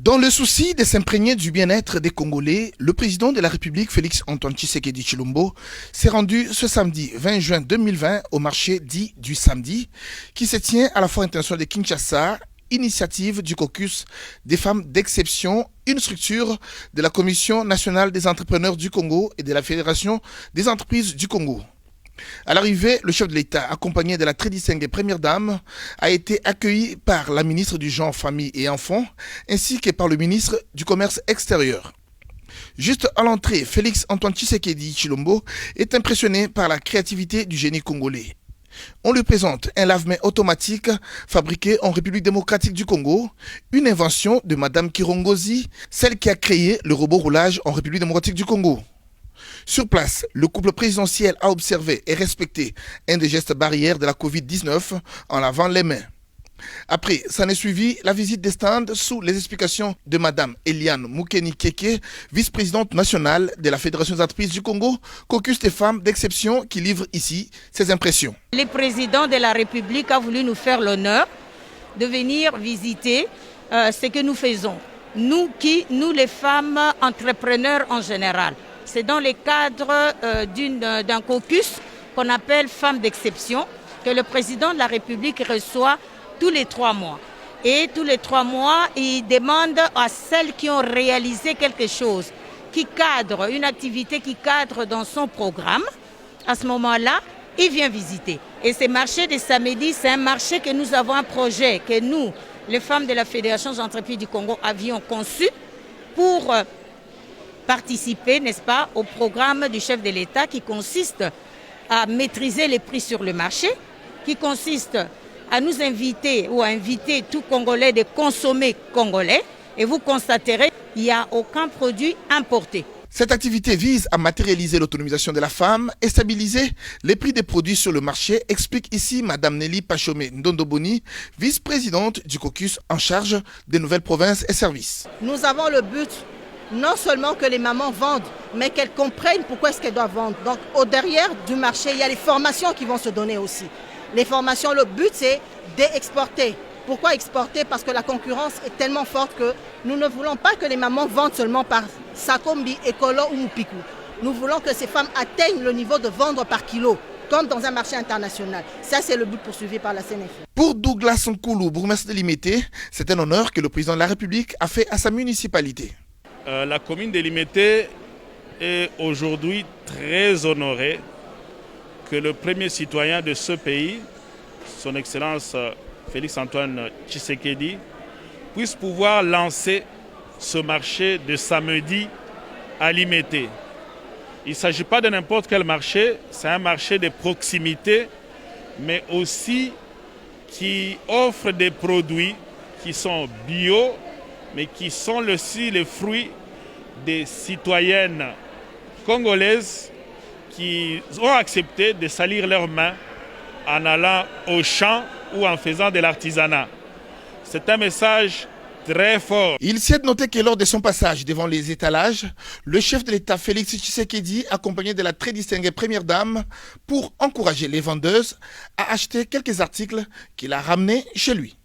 Dans le souci de s'imprégner du bien-être des Congolais, le président de la République, Félix-Antoine Tshisekedi Tshilombo, s'est rendu ce samedi 20 juin 2020 au marché dit du samedi, qui se tient à la Foire internationale de Kinshasa, initiative du caucus des femmes d'exception, une structure de la Commission nationale des entrepreneurs du Congo et de la Fédération des entreprises du Congo. À l'arrivée, le chef de l'État, accompagné de la très distinguée première dame, a été accueilli par la ministre du Genre, Famille et Enfants, ainsi que par le ministre du Commerce extérieur. Juste à l'entrée, Félix-Antoine Tshisekedi Tshilombo est impressionné par la créativité du génie congolais. On lui présente un lave-mains automatique fabriqué en République démocratique du Congo, une invention de Madame Kirongozi, celle qui a créé le robot roulage en République démocratique du Congo. Sur place, le couple présidentiel a observé et respecté un des gestes barrières de la Covid-19 en lavant les mains. Après, s'en est suivi la visite des stands sous les explications de Mme Eliane Moukeni Keke, vice-présidente nationale de la Fédération des entreprises du Congo, caucus des femmes d'exception qui livre ici ses impressions. Le président de la République a voulu nous faire l'honneur de venir visiter ce que nous faisons. Nous les femmes entrepreneurs en général. C'est dans le cadre d'un caucus qu'on appelle Femmes d'exception que le président de la République reçoit tous les 3 mois. Et tous les 3 mois, il demande à celles qui ont réalisé quelque chose, qui cadre, une activité qui cadre dans son programme, à ce moment-là, il vient visiter. Et ce marché de samedi, c'est un marché que nous avons un projet que nous, les femmes de la Fédération des entreprises du Congo, avions conçu pour participer, n'est-ce pas, au programme du chef de l'État qui consiste à maîtriser les prix sur le marché, qui consiste à nous inviter ou à inviter tout Congolais de consommer congolais. Et vous constaterez qu'il n'y a aucun produit importé. Cette activité vise à matérialiser l'autonomisation de la femme et stabiliser les prix des produits sur le marché, explique ici Mme Nelly Pachomé Ndondoboni, vice-présidente du caucus en charge des nouvelles provinces et services. Nous avons le but non seulement que les mamans vendent, mais qu'elles comprennent pourquoi est-ce qu'elles doivent vendre. Donc au derrière du marché, il y a les formations qui vont se donner aussi. Les formations, le but c'est d'exporter. Pourquoi exporter? Parce que la concurrence est tellement forte que nous ne voulons pas que les mamans vendent seulement par Sakombi, Ekolo ou Mupiku. Nous voulons que ces femmes atteignent le niveau de vendre par kilo, comme dans un marché international. Ça, c'est le but poursuivi par la CNF. Pour Douglas Nkoulou, bourgmestre de Limete, c'est un honneur que le président de la République a fait à sa municipalité. La commune de Limete est aujourd'hui très honorée que le premier citoyen de ce pays, son Excellence Félix-Antoine Tshisekedi, puisse pouvoir lancer ce marché de samedi à Limete. Il ne s'agit pas de n'importe quel marché, c'est un marché de proximité, mais aussi qui offre des produits qui sont bio, mais qui sont aussi les fruits des citoyennes congolaises qui ont accepté de salir leurs mains en allant au champ ou en faisant de l'artisanat. C'est un message très fort. Il s'y est noté que lors de son passage devant les étalages, le chef de l'État Félix Tshisekedi, accompagné de la très distinguée première dame, pour encourager les vendeuses à acheter quelques articles qu'il a ramenés chez lui.